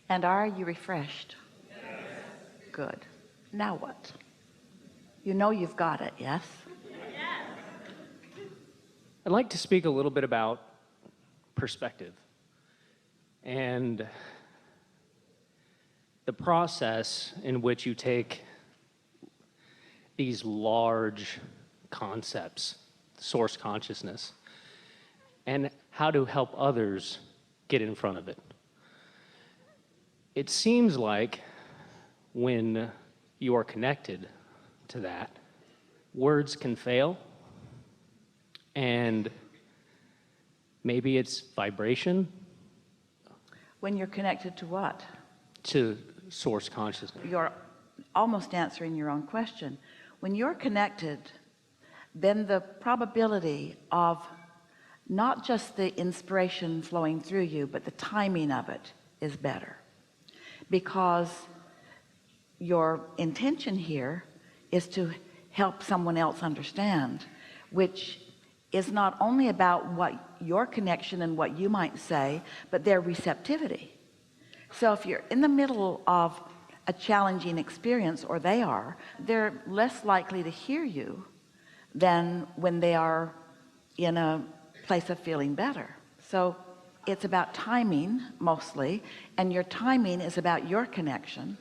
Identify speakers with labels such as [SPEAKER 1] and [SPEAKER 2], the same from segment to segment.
[SPEAKER 1] And are you refreshed? Yes. Good. Now what? You know you've got it, yes?
[SPEAKER 2] Yes.
[SPEAKER 3] I'd like to speak a little bit about perspective and the process in which you take these large concepts, source consciousness, and how to help others get in front of it. It seems like when you are connected to that, words can fail, and maybe it's vibration.
[SPEAKER 1] When you're connected to what?
[SPEAKER 3] To source consciousness.
[SPEAKER 1] You're almost answering your own question. When you're connected, then the probability of not just the inspiration flowing through you, but the timing of it is better, because your intention here is to help someone else understand, which is not only about what your connection and what you might say, but their receptivity. So if you're in the middle of a challenging experience, or they're less likely to hear you than when they are in a place of feeling better. So it's about timing mostly, and your timing is about your connection.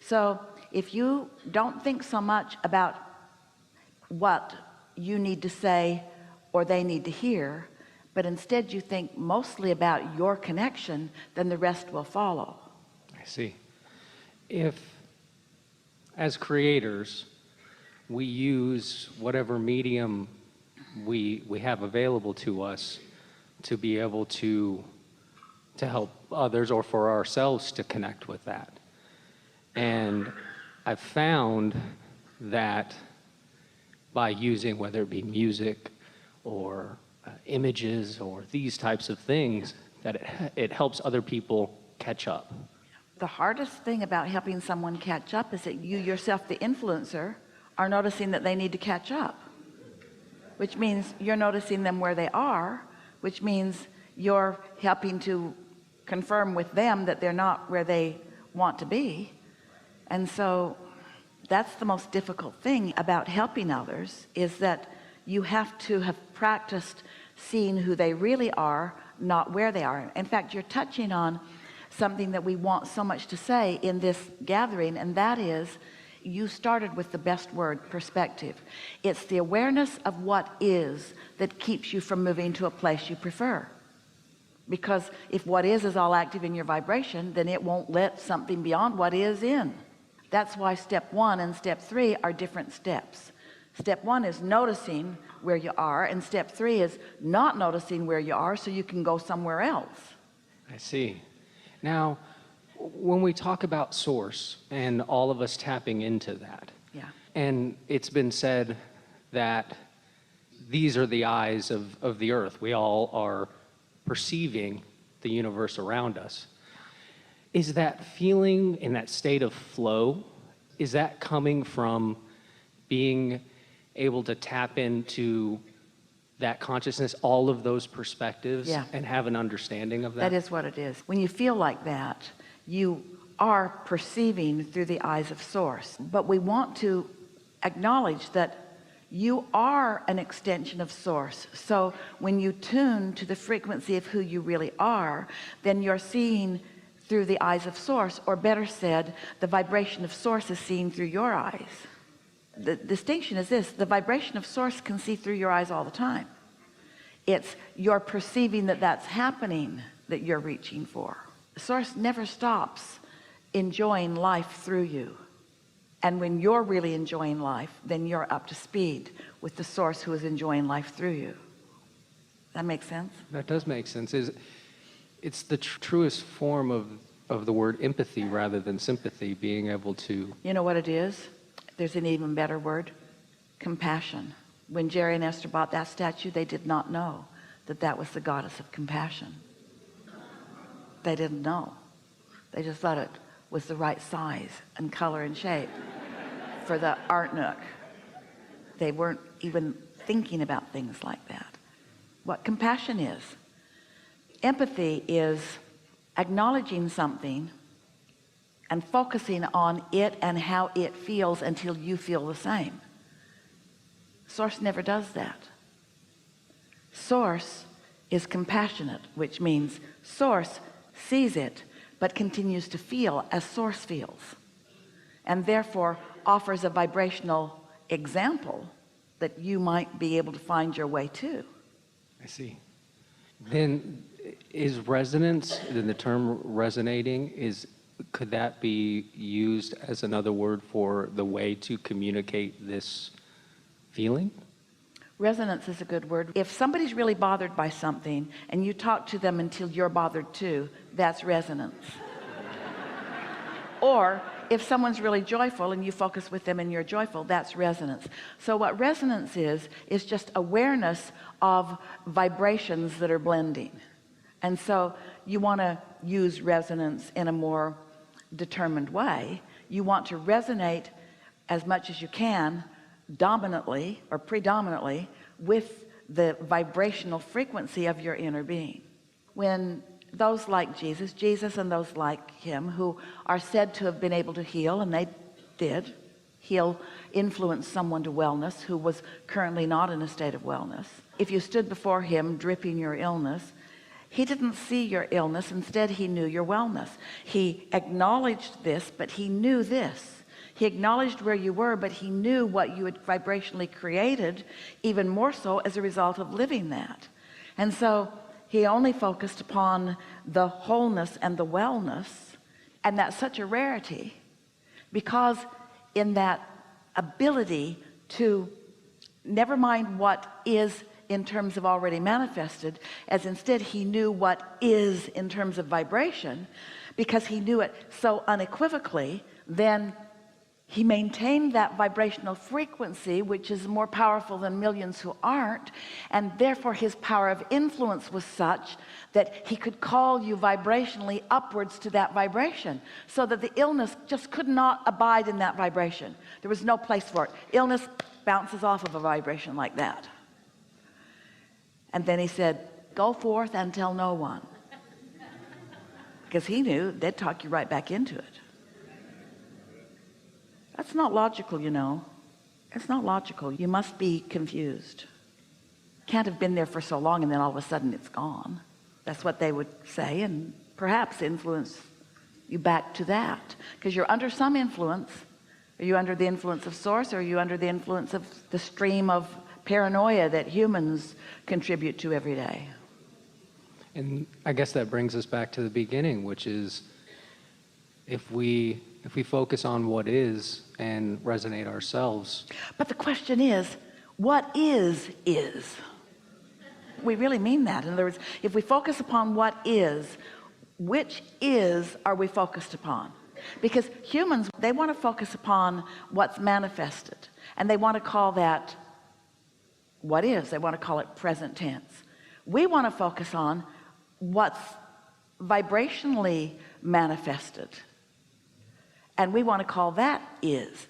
[SPEAKER 1] So if you don't think so much about what you need to say or they need to hear, but instead you think mostly about your connection, then the rest will follow.
[SPEAKER 3] I see. If, as creators, we use whatever medium we have available to us to be able to help others, or for ourselves to connect with that. And I've found that by using, whether it be music or images or these types of things, that it helps other people catch up.
[SPEAKER 1] The hardest thing about helping someone catch up is that you yourself, the influencer, are noticing that they need to catch up, which means you're noticing them where they are, which means you're helping to confirm with them that they're not where they want to be. And so that's the most difficult thing about helping others, is that you have to have practiced seeing who they really are, not where they are. In fact, you're touching on something that we want so much to say in this gathering, and that is, you started with the best word, perspective. It's the awareness of what is that keeps you from moving to a place you prefer. Because if what is all active in your vibration, then it won't let something beyond what is in. That's why step 1 and step 3 are different steps. Step 1 is noticing where you are, and step 3 is not noticing where you are so you can go somewhere else.
[SPEAKER 3] I see. Now, when we talk about source and all of us tapping into that,
[SPEAKER 1] yeah,
[SPEAKER 3] and it's been said that these are the eyes of the earth. We all are perceiving the universe around us. Is that feeling in that state of flow, is that coming from being able to tap into that consciousness, all of those perspectives,
[SPEAKER 1] yeah,
[SPEAKER 3] and have an understanding of that?
[SPEAKER 1] That is what it is. When you feel like that, you are perceiving through the eyes of source. But we want to acknowledge that you are an extension of source. So when you tune to the frequency of who you really are, then you're seeing through the eyes of source, or better said, the vibration of source is seen through your eyes. The distinction is this: the vibration of source can see through your eyes all the time. It's you're perceiving that that's happening that you're reaching for. Source never stops enjoying life through you. And when you're really enjoying life, then you're up to speed with the source who is enjoying life through you. That makes sense?
[SPEAKER 3] That does make sense. It's the truest form of the word empathy rather than sympathy, being able to...
[SPEAKER 1] You know what it is? There's an even better word: compassion. When Jerry and Esther bought that statue, they did not know that that was the goddess of compassion. They didn't know. They just thought it was the right size and color and shape for the art nook. They weren't even thinking about things like that. What compassion is: empathy is acknowledging something and focusing on it and how it feels until you feel the same. Source never does that. Source is compassionate, which means Source sees it but continues to feel as Source feels, and therefore offers a vibrational example that you might be able to find your way to.
[SPEAKER 3] I see. Then is resonance, then the term resonating, could that be used as another word for the way to communicate this feeling?
[SPEAKER 1] Resonance is a good word. If somebody's really bothered by something and you talk to them until you're bothered too, that's resonance. Or if someone's really joyful and you focus with them and you're joyful, that's resonance. So what resonance is just awareness of vibrations that are blending. And so you want to use resonance in a more determined way. You want to resonate as much as you can, dominantly or predominantly, with the vibrational frequency of your inner being. When those like Jesus and those like him, who are said to have been able to heal, and they did heal, influence someone to wellness who was currently not in a state of wellness. If you stood before him dripping your illness, he didn't see your illness. Instead, he knew your wellness. He acknowledged this, but he knew this. He acknowledged where you were, but he knew what you had vibrationally created, even more so as a result of living that. And so he only focused upon the wholeness and the wellness, and that's such a rarity, because in that ability to never mind what is in terms of already manifested, as instead he knew what is in terms of vibration, because he knew it so unequivocally, then he maintained that vibrational frequency, which is more powerful than millions who aren't, and therefore his power of influence was such that he could call you vibrationally upwards to that vibration, so that the illness just could not abide in that vibration. There was no place for it. Illness bounces off of a vibration like that. And then he said, go forth and tell no one, because he knew they'd talk you right back into it. That's not logical, you know. It's not logical. You must be confused. Can't have been there for so long and then all of a sudden it's gone. That's what they would say, and perhaps influence you back to that, because you're under some influence. Are you under the influence of Source, or are you under the influence of the stream of paranoia that humans contribute to every day?
[SPEAKER 3] And I guess that brings us back to the beginning, which is if we focus on what is and resonate ourselves.
[SPEAKER 1] But the question is, what is? We really mean that. In other words, if we focus upon what is, which is are we focused upon? Because humans, they want to focus upon what's manifested, and they want to call that what is. They want to call it present tense. We want to focus on what's vibrationally manifested, and we want to call that is.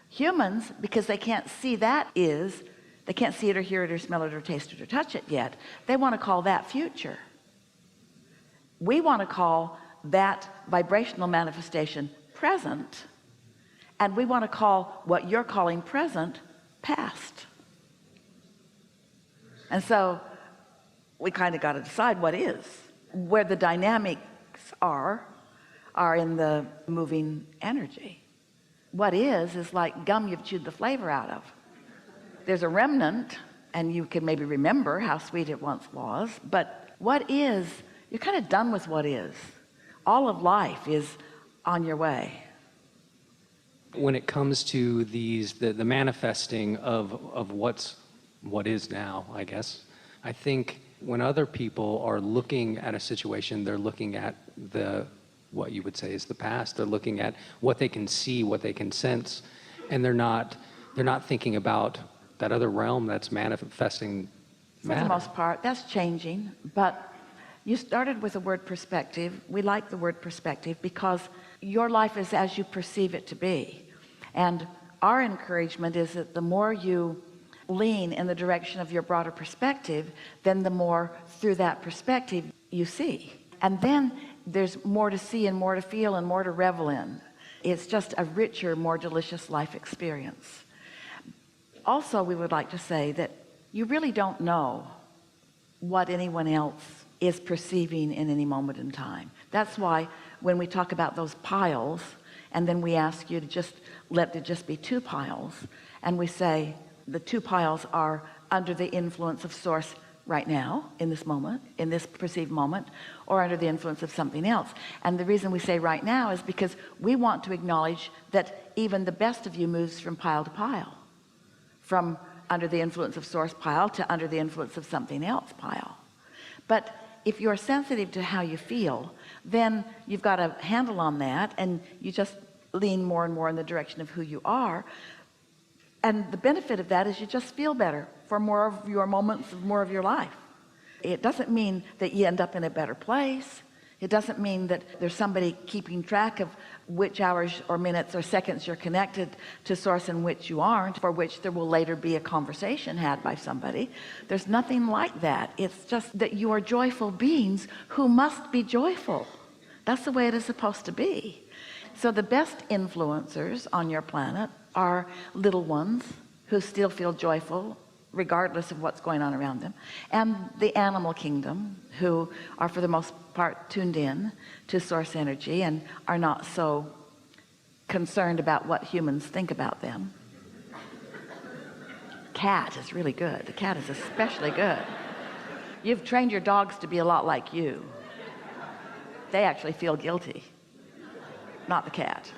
[SPEAKER 1] Humans, because they can't see that is, they can't see it or hear it or smell it or taste it or touch it yet, they want to call that future. We want to call that vibrational manifestation present, and we want to call what you're calling present past. And so we kind of got to decide what is. Where the dynamics are in the moving energy. What is like gum you've chewed the flavor out of. There's a remnant, and you can maybe remember how sweet it once was, but what is, you're kind of done with what is. All of life is on your way.
[SPEAKER 3] When it comes to the manifesting of what is now, I guess, I think when other people are looking at a situation, they're looking at what you would say is the past. They're looking at what they can see, what they can sense, and they're not thinking about that other realm that's manifesting matter.
[SPEAKER 1] For the most part, that's changing, but you started with the word perspective. We like the word perspective because your life is as you perceive it to be. And our encouragement is that the more you lean in the direction of your broader perspective, then the more through that perspective you see. And then there's more to see and more to feel and more to revel in. it's just a richer, more delicious life experience. Also, we would like to say that you really don't know what anyone else is perceiving in any moment in time. That's why when we talk about those piles, and then we ask you to just let there just be 2 piles, and we say the 2 piles are under the influence of source right now, in this moment, in this perceived moment, or under the influence of something else. And the reason we say right now is because we want to acknowledge that even the best of you moves from pile to pile, from under the influence of source pile to under the influence of something else pile. But if you're sensitive to how you feel, then you've got a handle on that, and you just lean more and more in the direction of who you are. And the benefit of that is you just feel better for more of your moments of more of your life. It doesn't mean that you end up in a better place. It doesn't mean that there's somebody keeping track of which hours or minutes or seconds you're connected to source and which you aren't, for which there will later be a conversation had by somebody. There's nothing like that. It's just that you are joyful beings who must be joyful. That's the way it is supposed to be. So the best influencers on your planet are little ones who still feel joyful regardless of what's going on around them, and the animal kingdom, who are for the most part tuned in to source energy and are not so concerned about what humans think about them. Cat is really good. The cat is especially good. You've trained your dogs to be a lot like you. They actually feel guilty, not the cat.